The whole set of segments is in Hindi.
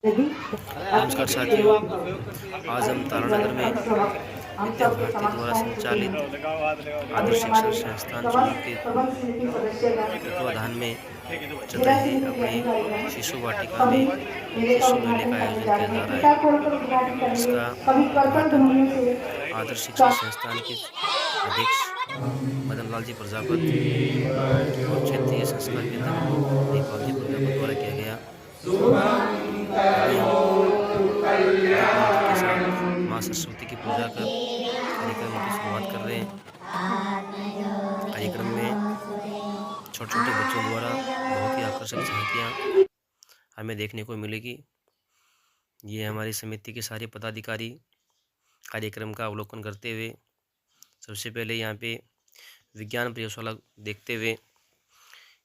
नमस्कार साथियों, आज हम तारानगर में विद्या भारती द्वारा संचालित आदर्श शिक्षा संस्थान चुनाव के तत्वाधान में चल रहे अपने शिशु वाटिका में शिशु मेले का आयोजन किया जा रहा है। इसका उद्घाटन आदर्श शिक्षा संस्थान के अध्यक्ष मदन लाल जी प्रजापति और क्षेत्रीय संस्कार केंद्र दीपाल जी प्रजापति द्वारा किया गया। के साथ माँ सरस्वती की पूजा कर कार्यक्रम की शुरुआत कर रहे हैं। कार्यक्रम में छोटे छोटे बच्चों द्वारा बहुत ही आकर्षक झांकियाँ हमें देखने को मिलेगी। ये हमारी समिति के सारे पदाधिकारी कार्यक्रम का अवलोकन करते हुए सबसे पहले यहाँ पे विज्ञान प्रयोगशाला देखते हुए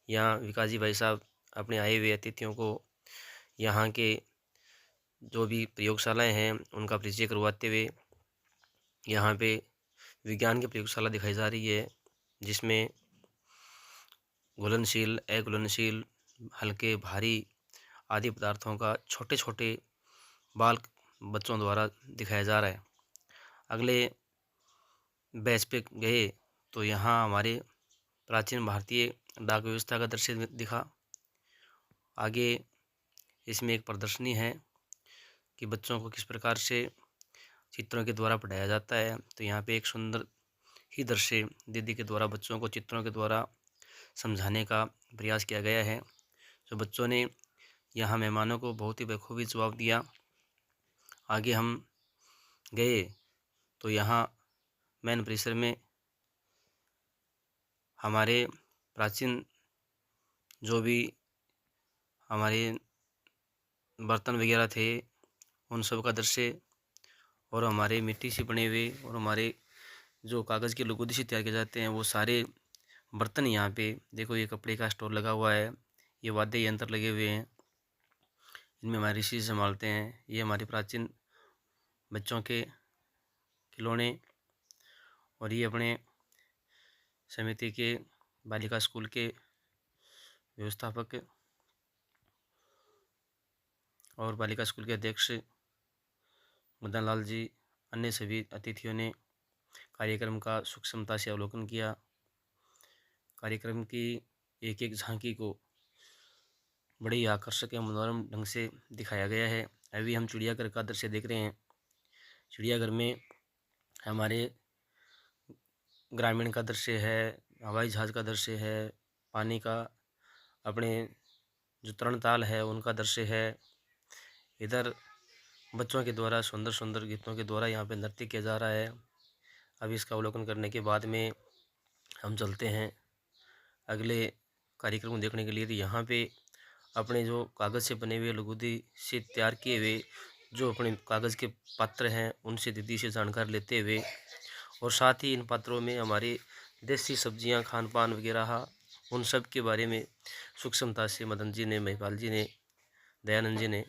यहाँ विकास जी भाई साहब अपने आए हुए अतिथियों को यहाँ के जो भी प्रयोगशालाएं हैं उनका परिचय करवाते हुए यहाँ पे विज्ञान की प्रयोगशाला दिखाई जा रही है, जिसमें घुलनशील, अघुलनशील, हल्के, भारी आदि पदार्थों का छोटे छोटे बाल बच्चों द्वारा दिखाया जा रहा है। अगले बैच पे गए तो यहाँ हमारे प्राचीन भारतीय डाक व्यवस्था का दृश्य दिखा। आगे इसमें एक प्रदर्शनी है कि बच्चों को किस प्रकार से चित्रों के द्वारा पढ़ाया जाता है। तो यहाँ पे एक सुंदर ही दृश्य दीदी के द्वारा बच्चों को चित्रों के द्वारा समझाने का प्रयास किया गया है। जो बच्चों ने यहाँ मेहमानों को बहुत ही बखूबी जवाब दिया। आगे हम गए तो यहाँ मैन परिसर में हमारे प्राचीन जो भी हमारे बर्तन वगैरह थे उन सब का दृश्य और हमारे मिट्टी से बने हुए और हमारे जो कागज़ के लुगदी से तैयार किए जाते हैं वो सारे बर्तन यहाँ पे देखो। ये कपड़े का स्टोर लगा हुआ है, ये वाद्य यंत्र लगे हुए हैं, इनमें हमारे ऋषि संभालते हैं। ये हमारे प्राचीन बच्चों के खिलौने और ये अपने समिति के बालिका स्कूल के व्यवस्थापक और बालिका स्कूल के अध्यक्ष मदन लाल जी, अन्य सभी अतिथियों ने कार्यक्रम का सूक्ष्मता से अवलोकन किया। कार्यक्रम की एक एक झांकी को बड़े ही आकर्षक एवं मनोरम ढंग से दिखाया गया है। अभी हम चिड़ियाघर का दृश्य देख रहे हैं। चिड़ियाघर में हमारे ग्रामीण का दृश्य है, हवाई जहाज का दृश्य है, पानी का अपने जो तरणताल है उनका दृश्य है। इधर बच्चों के द्वारा सुंदर सुंदर गीतों के द्वारा यहाँ पे नृत्य किया जा रहा है। अभी इसका अवलोकन करने के बाद में हम चलते हैं अगले कार्यक्रम को देखने के लिए। तो यहाँ पे अपने जो कागज़ से बने हुए लुगदी से तैयार किए हुए जो अपने कागज़ के पात्र हैं उनसे दीदी से जानकारी लेते हुए और साथ ही इन पात्रों में हमारे देसी सब्जियां, खान पान वगैरह उन सब के बारे में सूक्ष्मता से मदन जी ने, महिपाल जी ने, दयानंद जी ने,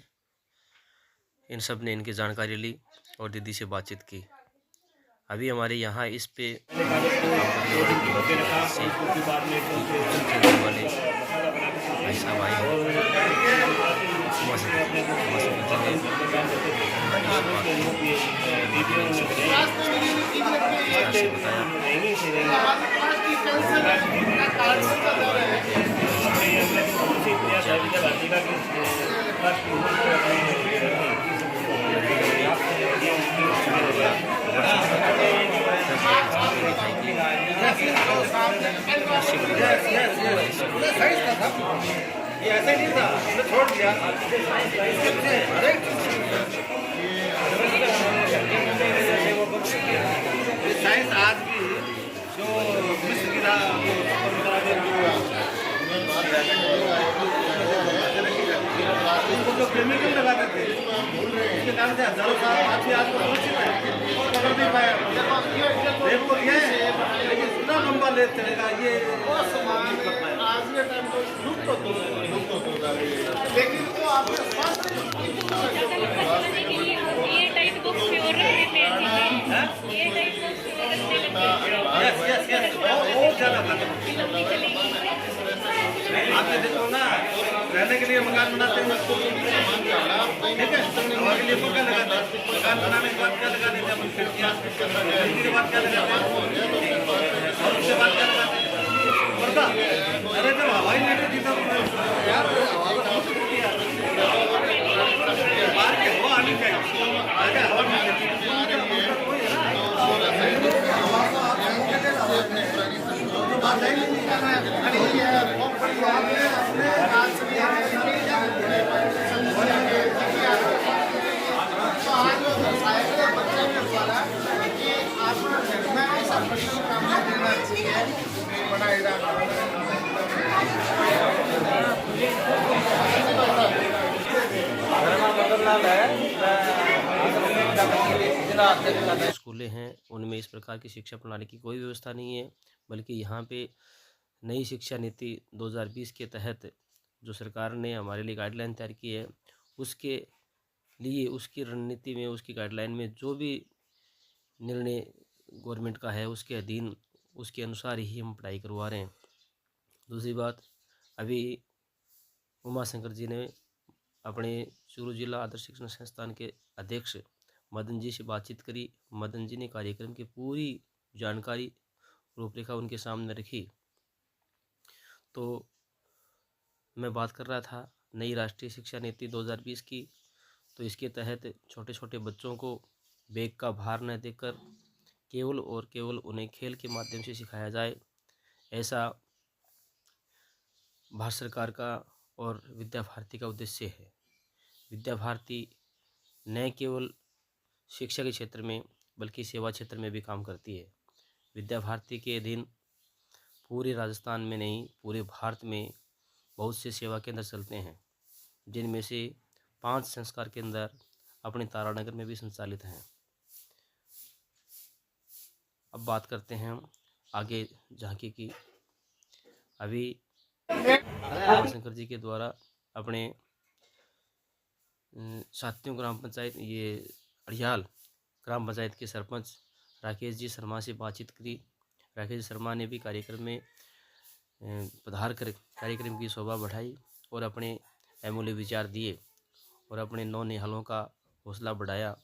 इन सब ने इनकी जानकारी ली और दीदी से बातचीत की। अभी हमारे यहाँ इस पे वाले भाई साहब आए ये ऐसा ही नहीं था, हमने छोड़ दिया। साइंस आज भी जो विश्व की जो केमिकल लगाते थे उसके कारण से हजारों साल आज भी आपको सुरक्षित है, पकड़ नहीं पाया। देखो ये लेकिन इतना लंबा ले चलेगा ये आज के टाइम को लुप्त होता है। लेकिन तो आपके ये टाइप को प्योर रखते हैं, ये टाइप को प्योर रखते हैं। बहुत ज़्यादा आपने देखो ना रहने के लिए मकान बनाते हैं। ये पर क्या लगाते हैं? मकान बनाने के बाद क्या लगा देते हैं? अपन खिड़कियाँ के बाद क्या लगाते हैं? और उसके बाद क्या लगाते हैं? पर्दा। अरे जब हवाई नहीं थी तब यार बाहर की हवा आनी चाहिए, आगे हवा नहीं लेती। स्कूलें हैं उनमें इस प्रकार की शिक्षा प्रणाली की कोई व्यवस्था नहीं है, बल्कि यहाँ पे नई शिक्षा नीति 2020 के तहत जो सरकार ने हमारे लिए गाइडलाइन तैयार की है, उसके लिए उसकी रणनीति में, उसकी गाइडलाइन में जो भी निर्णय गवर्नमेंट का है उसके अधीन, उसके अनुसार ही हम पढ़ाई करवा रहे हैं। दूसरी बात, अभी उमा शंकर जी ने अपने चूरू जिला आदर्श शिक्षण संस्थान के अध्यक्ष मदन जी से बातचीत करी। मदन जी ने कार्यक्रम की पूरी जानकारी, रूपरेखा उनके सामने रखी। तो मैं बात कर रहा था नई राष्ट्रीय शिक्षा नीति 2020 की, तो इसके तहत छोटे छोटे बच्चों को बैग का भार न देकर केवल और केवल उन्हें खेल के माध्यम से सिखाया जाए, ऐसा भारत सरकार का और विद्या भारती का उद्देश्य है। विद्या भारती न केवल शिक्षा के क्षेत्र में बल्कि सेवा क्षेत्र में भी काम करती है। विद्या भारती के अधीन पूरे राजस्थान में नहीं, पूरे भारत में बहुत से सेवा केंद्र चलते हैं, जिनमें से 5 संस्कार केंद्र अपने तारानगर में भी संचालित हैं। अब बात करते हैं आगे झांकी की। अभी शंकर जी के द्वारा अपने साथियों ग्राम पंचायत, ये अड़ियाल ग्राम पंचायत के सरपंच राकेश जी शर्मा से बातचीत करी। राकेश जी शर्मा ने भी कार्यक्रम में पधार कर कार्यक्रम की शोभा बढ़ाई और अपने अमूल्य विचार दिए और अपने नौनिहालों का हौसला बढ़ाया।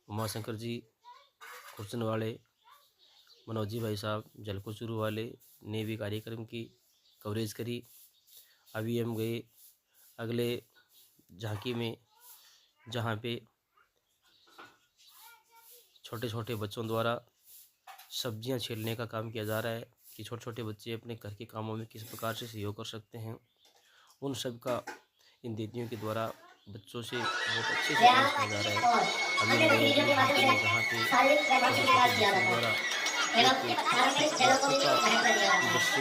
उमाशंकर जी खुर्चन वाले, मनोज जी भाई साहब जलकोचूरू वाले ने भी कार्यक्रम की कवरेज करी। अभी हम गए अगले झांकी में, जहाँ पे छोटे छोटे बच्चों द्वारा सब्जियां छीलने का काम किया जा रहा है कि छोटे छोटे बच्चे अपने घर के कामों में किस प्रकार से सहयोग कर सकते हैं। उन सब का इन दीदियों के द्वारा बच्चों से बहुत अच्छे से काम किया जा रहा है। अभी जहाँ पे द्वारा दृश्य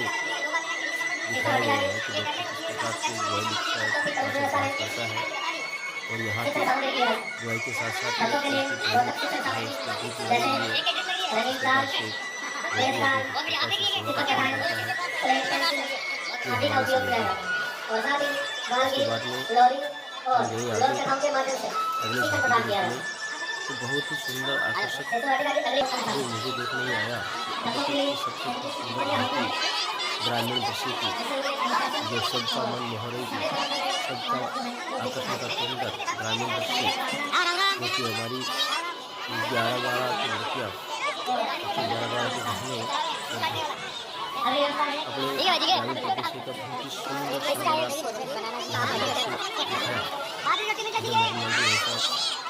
दिखाया गया है कि बच्चे किस प्रकार से बुआई लिखता है, किस प्रकार से करता है, और यहाँ पे बुआई के साथ साथ तो बहुत ही सुंदर आकर्षक जो मुझे देखने में आया, सबसे सुंदर ग्रामीण दृश्य की, जो सबका मन मोह रही थी, सबका आकर्षण का केंद्र ग्रामीण दृश्य, जो कि हमारी 11-12 की लड़कियाँ, 11-12 की बहनें अपने ग्रामीण प्रदेश का बहुत ही सुंदर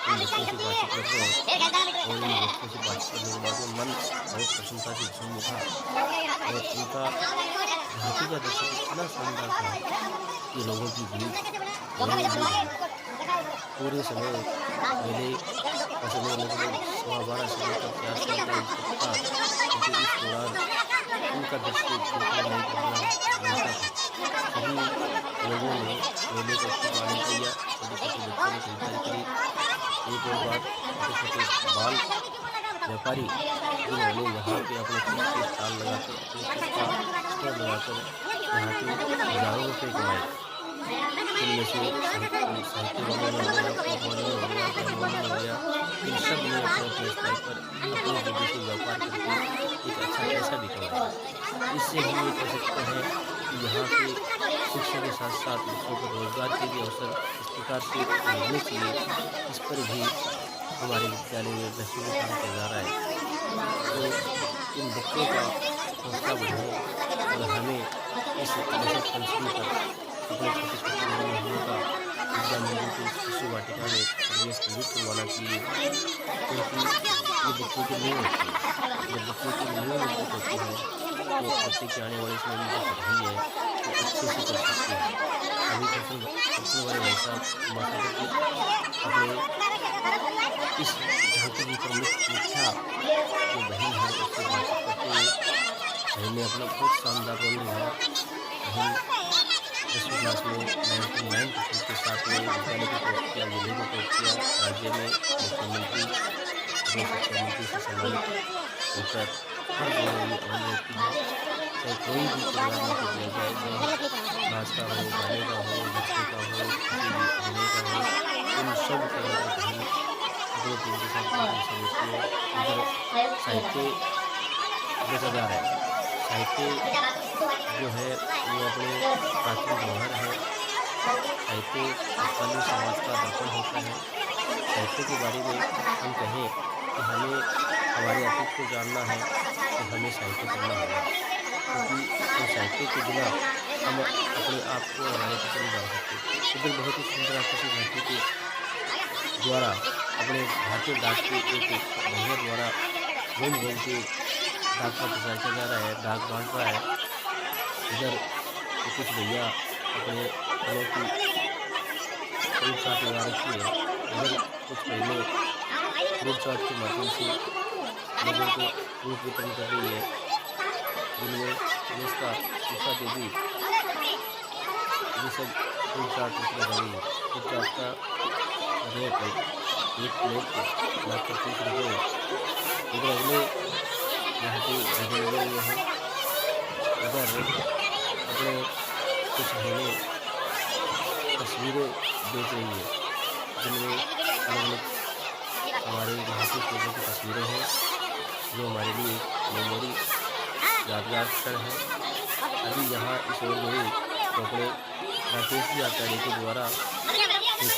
इन बच्चों से बातचीत करते हैं और इन बच्चों से बातचीत करने के बाद मन बहुत प्रसन्नता से झूम उठा और उनका झांकी का दृश्य इतना शानदार था कि लोगों की भीड़ पूरे समय मेले का समय लगभग 12:15 से लेकर 4 से क्योंकि इस दौरान उनका दृश्य नहीं बनता था। सभी लोगों ने मेले का खूब आनंद लिया, छोटे छोटे बच्चों ने खरीदारी करी। एक और बात, छोटे छोटे बाल व्यापारी जिन्होंने यहाँ पे अपने खुद के स्टॉल लगाकर, अपने खुद का स्टोर लगाकर यहाँ पे हज़ारों रुपये कमाए। इनमें से साहित्य वालों ने हो गया, हो गया, इन सब ने अपने स्तर पर अपने जगह से व्यापार करके एक अच्छा पैसा भी कमाया। इससे हम ये कह सकते हैं कि यहाँ के शिक्षा के साथ साथ बच्चों को रोजगार के भी अवसर इस प्रकार से मिलने चाहिए, इस पर भी हमारे विद्यालय में बच्चों को काम किया जा रहा है। तो इन बच्चों का हौसला बढ़े और हमें इस बचत पंचमी पर अपने छोटे छोटे बहनों का विद्या मंदिर की शिशु वाटिका में प्रवेश जरूर करवाना चाहिए, क्योंकि ये बच्चों की नींव होती है। जब बच्चों की नींव मजबूत होती है तो बच्चे की आने वाले समय में जो पढ़ाई है वो अच्छे से कर सकते हैं। अभी करने वाले भाई साहब माता पिता अपने इस झांकी की प्रमुख मुखिया जो बहन है उससे बातचीत करते हुए बहन ने अपना बहुत शानदार रोल निभाया। बहन 10वीं क्लास में 99% के साथ में विद्यालय को टॉप किया, जिले को टॉप किया, राज्य में मुख्यमंत्री एवं शिक्षा मंत्री से सम्मानित होकर हर जिले में अव्वल रहती है। चाहे कोई भी प्रोग्राम में दिया जाए, चाहे नाच का हो, गाने का हो, नृत्य का हो, किसी भी अभिनय का हो, इन सब के बहन दो टीम के साथ होती है। इधर साहित्य बेचा जा रहा है। साहित्य जो है वो अपने प्राचीन धरोहर है। साहित्य तत्कालीन समाज का दर्पण होता है। साहित्य के बारे में हम कहें कि हमें हमारे अतीत को जानना है तो हमें साहित्य पढ़ना होगा, क्योंकि हम साहित्य के बिना हम अपने आप को हमारे को नहीं जान सकते। इधर बहुत ही सुंदर आकर्षक साहित्य के द्वारा अपने भारतीय डाक के एक भैया द्वारा घूम घूम के डाक का प्रचार किया जा रहा है, डाक बांट रहा है। इधर कुछ भैया अपने फलों की फ्रूट चाट लगा रखी है। इधर कुछ महीने फ्रूट चाट के माध्यम से लोगों को फ्रूट वितरण कर रही है, जिनमें अनुष्का उषा देवी ये सब फ्रूट चाट वितरण कर रही है। फ्रूट चाट का रेट एक प्लेट मात्र 30 रुपये है। इधर अगले यहाँ पे लगे हुए हैं। इधर अपने कुछ बहनें तस्वीरें बेच रही है, जिनमें अलग अलग हमारे यहाँ के चीज़ों की तस्वीरें हैं, जो हमारे लिए एक मेमोरी यादगार क्षण है। अभी यहाँ इस ओर गए तो अपने राकेश जी आचार्य के द्वारा एक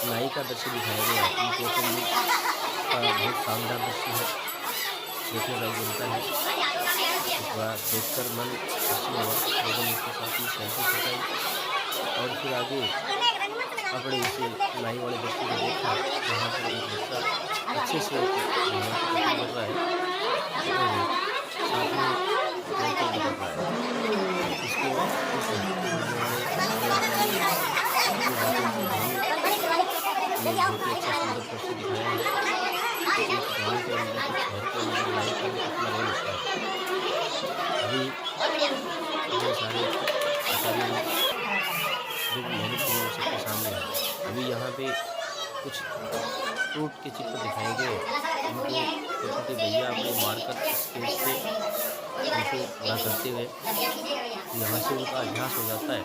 नाई का दृश्य दिखाया गया है। गौतम बुद्ध का बहुत शानदार दृश्य है, देखने का बनता है। थोड़ा देखकर मन खुशी हुआ, लोगों ने इसके साथ ही सेल्फी खिंचाई और फिर आगे अपने इसे नाई वाले दृश्य को देखा, जहाँ पर एक बच्चा अच्छे से भगवान की कटिंग कर रहा है और साथ में मेकअप भी कर रहा है। इसको इस बहुत ही अच्छा सुंदर दृश्य दिखाया है। एक गाँव के अंदर एक शहर के अंदर लाइफ का कितना रोल होता है। अभी बहुत सारे आचार्य जो मेहनत की है सबके सामने है। अभी यहाँ पे कुछ फ्रूट के चित्र दिखाए गए, उनको छोटे भैया अपने मारकर स्केच से उनको बड़ा करते हुए यहाँ से उनका अभ्यास हो जाता है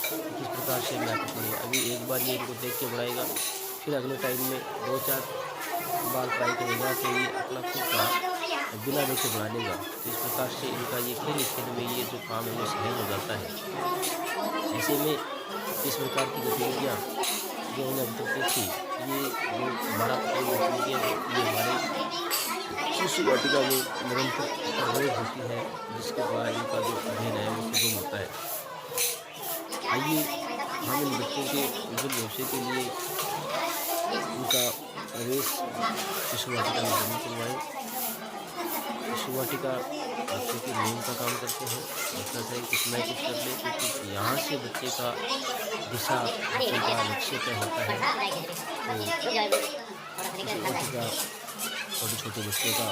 किस प्रकार से नाटक पढ़े। अभी एक बार ये इनको देख के बढ़ाएगा, फिर अगले टाइम में 2-4 बार ट्राई करेगा तो ये अपना खुद का बिना देखे बढ़ा लेगा। इस प्रकार से इनका ये खेल में ये जो काम है वो सहज हो जाता है। ऐसे में इस प्रकार की गतिविधियाँ जो उन्हें अब तक थी, ये जो हमारा गतिविधियाँ है ये हमारे शिशु वाटिका में निरंतर रोज होती है, जिसके द्वारा इनका जो अध्ययन है वो सुगम होता है। आइए हम इन बच्चों के उज्जवल भविष्य के लिए उनका प्रवेश शिशु वाटिका में जरूर करवाएँ। शिशु वाटिका बच्चे की नींव का काम करते हैं, ऐसा चाहे कितना कुछ कर ले, क्योंकि यहाँ से बच्चे का दिशा, बच्चे का लक्ष्य तय होता है। तो शिशु वाटिका छोटे छोटे बच्चों का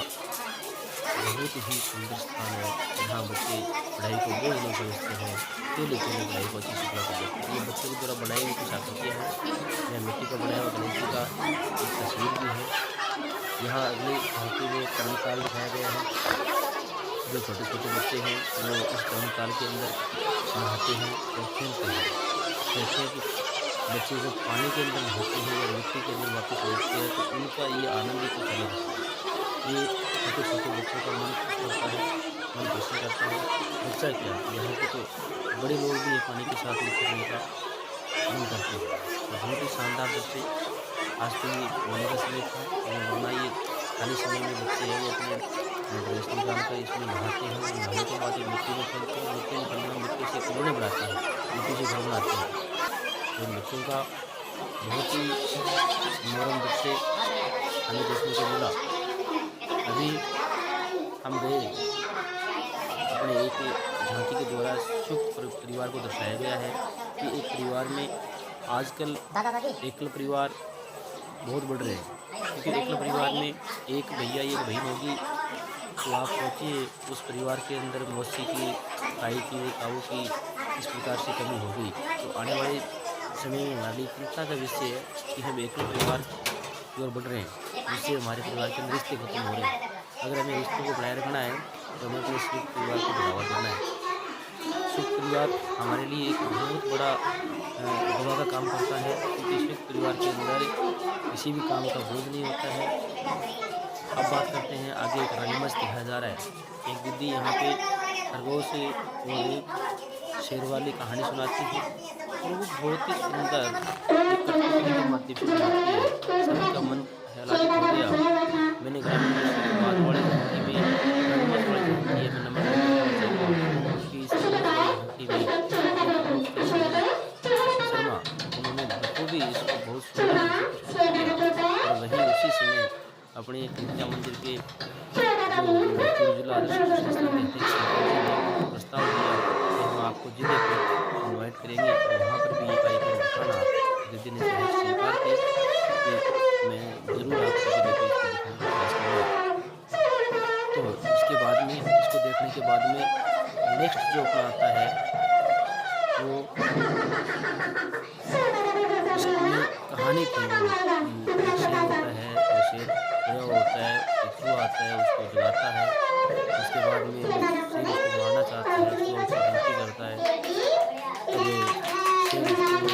बहुत ही सुंदर स्थान है, जहाँ बच्चे पढ़ाई को बोझ नहीं समझते हैं, अकेले पढ़ाई को अच्छी शिक्षा को देते हैं। ये बच्चों के द्वारा बनाई हुई कुछ आकृतियाँ हैं। यह मिट्टी का बनाया हुआ गणेश जी का एक तस्वीर भी है। यहाँ अगले झांकी में कर्मकाल दिखाया गया है। जो छोटे छोटे बच्चे हैं वो इस कर्मकाल के अंदर नहाते हैं और खेलते हैं। जैसे कि बच्चे जब पानी के अंदर नहाते हैं या मिट्टी के अंदर वापस लौटते हैं तो उनका ये आनंद कुछ अलग है। ये छोटे छोटे बच्चों का मन खुश करता है, मन प्रसन्न करता है। बच्चा क्या, यहाँ के तो बड़े लोग भी ये पानी के साथ उतरने का मन करते हैं। तो बहुत ही शानदार दृश्य आज तो ये होने का समय था, और वरना ये खाली समय में बच्चे हैं वो अपने ड्रेस निकाल कर इसमें नहाते हैं, और नहाने के बाद ये मिट्टी में खेलते हैं, मिट्टी में खेलने में मिट्टी से खिलौने बनाते हैं, मिट्टी से घर बनाते हैं। तो इन बच्चों का बहुत ही मनोरम दृश्य हमें देखने को मिला। अभी हम गए अपने एक झांकी के द्वारा सुख परिवार को दर्शाया गया है कि एक परिवार में आजकल एकल परिवार बहुत बढ़ रहे हैं, क्योंकि एकल परिवार में एक भैया एक बहन होगी, तो आप सोचिए उस परिवार के अंदर मौसी की, ताई की, ताऊ की इस प्रकार से कमी होगी। तो आने वाले समय में हमारी चिंता का विषय है कि हम एकल परिवार की ओर बढ़ रहे हैं, जिससे हमारे परिवार के अंदर रिश्ते खत्म हो रहे हैं। अगर हमें रिश्तों को बनाए रखना है तो हमें अपने संयुक्त परिवार को बढ़ावा देना है। संयुक्त परिवार हमारे लिए एक बहुत बड़ा दवा का काम करता है, क्योंकि संयुक्त परिवार के अंदर किसी भी काम का बोझ नहीं होता है। अब बात करते हैं आगे। एक रंगमंच दिखाया जा रहा है। एक दीदी यहाँ पे खरगोश और एक शेर वाली कहानी सुनाती है, और वो बहुत ही सुंदर एक कठपुतली के माध्यम से सुनाती है। सभी का मन हिलाकित हो गया। मैंने ग्रामीण बात वाले झांकी में रंगमंच वाली झांकी है, मैं नंबर चाहूँगा कि इस झांकी में शर्मा उन्होंने बखूबी इसको बहुत सुंदर किया। और वहीं उसी समय अपने विद्या मंदिर के जो जिला प्रस्ताव दिया कि हम आपको जिले पर इन्वाइट करेंगे, और वहाँ पर भी ये कार्यक्रम दिखाना। दीदी ने स्वीकार किया कि मैं ज़रूर आपको जिले पर इसको दिखाने का प्रयास करूँगा। तो इसके बाद में, इसको देखने के बाद में नेक्स्ट जो अपना आता है वो उसमें कहानी थी। वो एक शेर होता है, वो शेर खोया हुआ होता है, एक चूहा आता है, उसको जगाता है। उसके बाद में वो शेर उसको मारना चाहता है, उसको उससे विनती करता है, तो ये शेर चूहा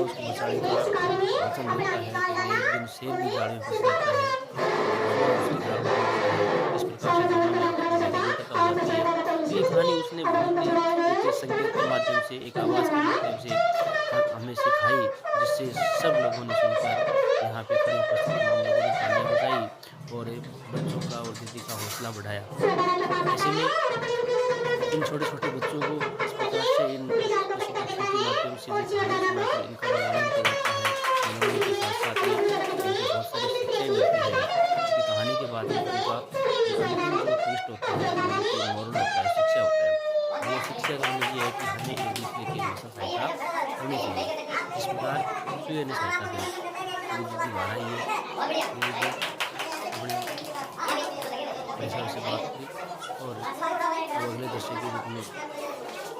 उसको बचाने का वचन देता है। तो एक दिन शेर भी जाल में फंस जाता है, उसकी जाल में फंस जाता है। इस प्रकार से पता हो जाती है। ये कहानी उसने बहुत ही एक संगीत के माध्यम से, एक आवाज़ के माध्यम से हमें सिखाई, जिससे सब लोगों ने सुनकर यहाँ पे खड़े उपस्थित तमाम लोगों ने तालियां बजाई और बच्चों का और दीदी का हौसला बढ़ाया। ऐसे में इन छोटे छोटे बच्चों को इस प्रकार से इन पशु पक्षियों के माध्यम से कहानी सुनाकर इनका मनोरंजन किया जाता है। मनोरंजन के साथ साथ ही इनको बहुत सारी शिक्षाएँ मिलती हैं, क्योंकि कहानी के बाद में उनका अंतिम जो ट्विस्ट होता है, जो मोरल होता है, शिक्षा होता है, वो शिक्षा का मतलब ये है कि हमें एक दूसरे की हमेशा सहायता करनी चाहिए। इस प्रकार सूर्य ने सहायता की, वो दीदी बाहर आई है, वो बड़ी पैसा से बात की, और अगले दृश्य के रूप में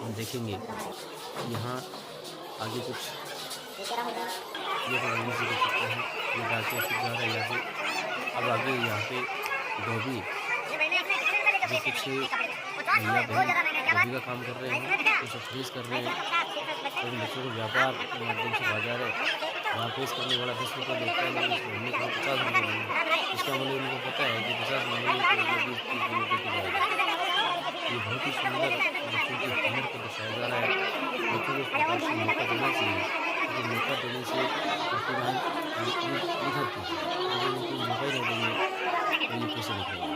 हम देखेंगे यहाँ आगे कुछ ये बनाने से देख सकते हैं। ये डाकिया फिर जा रहा है यहाँ से। अब आगे यहाँ पे धोबी जो कुछ भैया बहन धोबी का काम कर रहे हैं, कुछ फ्रीज कर रहे हैं, और बच्चों को व्यापार के माध्यम से बाजार है वहाँ पेश करने वाला 10 रुपये लेता है, लेकिन इसको हमने कहा 50 रुपये देंगे। इसका मतलब उनको पता है कि 50 महीने को 20-30 रुपये की जाएगा। ये बहुत ही सुंदर बच्चों की हुनर को दर्शाया जा रहा है। बच्चों को इस प्रकार से मौका देना चाहिए, क्योंकि मौका देने से प्रतिभाएँ निखरती है। अगर उनको मौका ही नहीं देंगे तो ये कैसे निकलेंगे।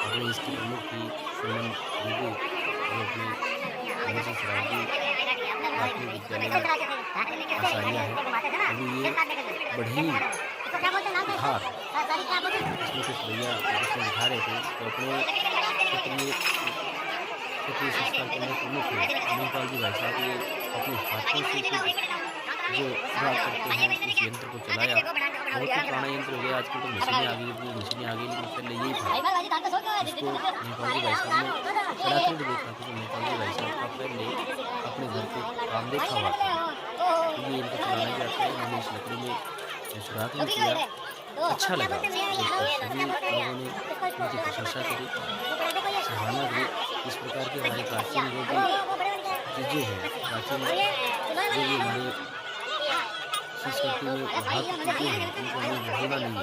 अपने इसकी प्रमुख थी सुमन दीदी, जो अपने हमेशा सरायगी प्राथमिक विद्यालय में आचार्य है। अभी ये बढ़ी धार इसमें कुछ भैया इसमें दिखा रहे थे, तो अपने क्षेत्रीय संस्था के अंदर प्रमुख है अनिल जी भाई साहब, ये अपने हाथों से जो सुधार करते हैं इस यंत्र को चलाया। बहुत ही पुराना यंत्र हो गया, आजकल तो मशीनें आ गई, मशीनें आ गई, लेकिन पहले यही था। इसको नेपाल जी भाई साहब ने चलाते हुए देखा था, तो नेपाल जी भाई साहब का पहले अपने घर पे काम देखा हुआ था, तो ये इनको चलाना भी आता है। मैंने इस लकड़ी में सुधार भी किया, अच्छा लगा। सभी लोगों ने उनकी प्रशंसा करी, सराहना की। इस प्रकार के हमारे प्राचीन जो भी चीज़ें हैं, प्राचीन जो भी हमारे संस्कृति में भाग चीज़ें हैं, उनको हमें भूलना नहीं है।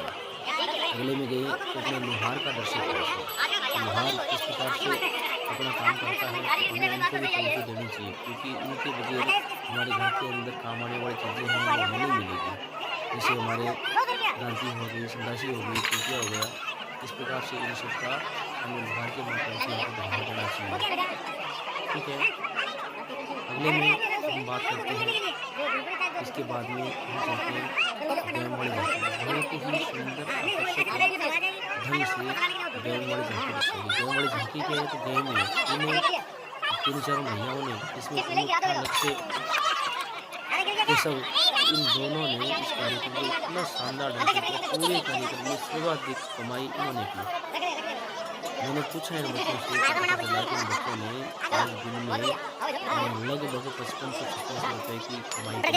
अगले में गए तो अपने लोहार का दर्शन किया। लोहार किस प्रकार से अपना काम करता है तो हमें उनको भी तवज्जो देनी चाहिए, क्योंकि इनके बगैर हमारे घर के अंदर काम आने वाली चीज़ें हैं वो हमें नहीं मिलेगी। जैसे हमारे दादी हो गई, संडासी हो गई, खिड़कियाँ हो गया, इस प्रकार से इन सब का हमें बाहर के माध्यम से इनको बढ़ावा देना चाहिए। ठीक है, अगले में हम बात करते हैं, इसके बाद में हम चलते हैं डैम वाली झांकी। बहुत ही सुंदर आकर्षक ढंग से डैम वाली झांकी दिखाई। डैम वाली झांकी क्या है, तो डैम में इन्हें 3-4 महिलाओं ने इसमें अनोखा लक्ष्य ये सब इन दोनों ने इस कार्यक्रम को इतना शानदार ढंग से किया। पूरे कार्यक्रम में सर्वाधिक कमाई इन्होंने की। मैंने पूछा इन बच्चों से तो पता चला कि इन बच्चों ने आज दिन में लगभग 55 से 56 रुपये की कमाई की।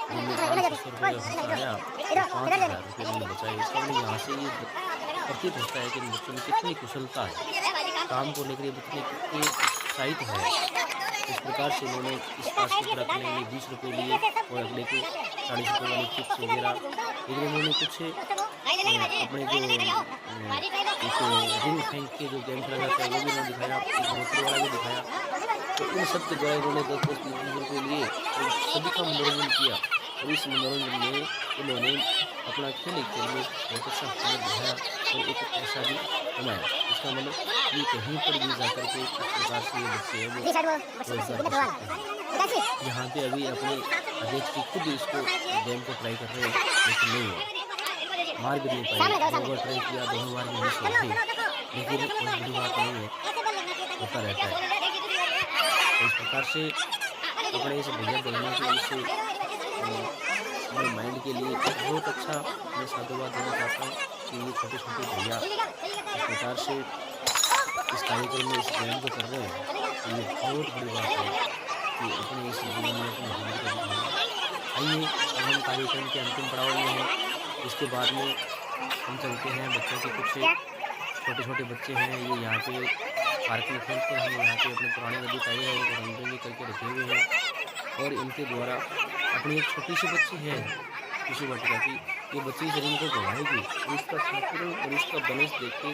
जिनमें 500 रुपये का खर्चा आया तो 5000 रुपये उन्होंने बचाए। इसका मतलब यहाँ से ये प्रतीत होता है कि इन बच्चों में कितनी कुशलता है, काम को लेकर ये बच्चे कितने उत्साहित है। इस प्रकार से इन्होंने इस प्लास्टिक रखने के लिए 20 रुपये लिए और अगले को 40 रुपये वाली चिप्स वगैरह। लेकिन इन्होंने कुछ अपने जो एक रिंग फेंक के जो गेम खेला जाता है वो भी इन्होंने दिखाया, एक मोटर वाला भी दिखाया। तो इन सब के द्वारा इन्होंने 10-10, 20-20 रुपये लिए और सभी का मनोरंजन किया। और इस मनोरंजन में इन्होंने अपना खेल में बहुत अच्छा हुनर दिखाया और एक पैसा भी कमाया। इसका मतलब ये कहीं पर भी जाकर के इस प्रकार से ये बच्चे हैं वो रोजगार कर सकते हैं। यहाँ पे अभी अपने अध्यक्ष जी खुद इसको डैम को ट्राई कर रहे हैं, लेकिन नहीं हुआ, मार भी नहीं पाए। 2 बार ट्राई किया, दोनों बार में मिस हो गई, लेकिन कोई बड़ी बात नहीं है, होता रहता है। तो इस प्रकार से अपने इस भैया बहनों के इससे अपने माइंड के लिए बहुत अच्छा मैं साधुवाद देना चाहता हूँ कि ये छोटे छोटे भैया इस प्रकार से इस कार्यक्रम में इस डैम को कर रहे हैं। तो ये बहुत बड़ी बात है कि अपने इस जीवन में अपने हुनर को दिखाएं। आइए अब हम कार्यक्रम के अंतिम पड़ाव में हैं। इसके बाद में हम चलते हैं बच्चों के कुछ छोटे छोटे बच्चे हैं, ये यहाँ पे पार्क में खेलते हैं। यहाँ पे अपने पुराने गद्दी टाइम है उनको रंग बिरंगे करके रखे हुए हैं और इनके द्वारा अपनी एक छोटी सी बच्ची है किसी वाटिका की, ये बच्ची जब इनको गवाएगी तो इसका संपूर्ण और इसका बैलेंस देख के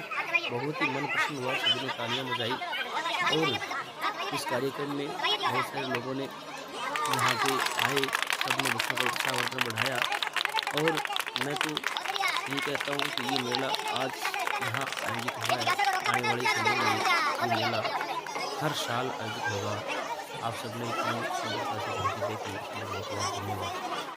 बहुत ही मन प्रसन्न हुआ। सभी ने तालियां बजाई और इस कार्यक्रम में बहुत सारे लोगों ने यहाँ पे आए, सब ने बच्चों का उत्साहवर्धन बढ़ाया। और मैं तो ये कहता हूँ कि ये मेला आज यहाँ आयोजित हुआ है, आने वाले समय में ये मेला हर साल आयोजित होगा। आप सबने इतनी सुंदरता से देखी, बहुत बहुत धन्यवाद।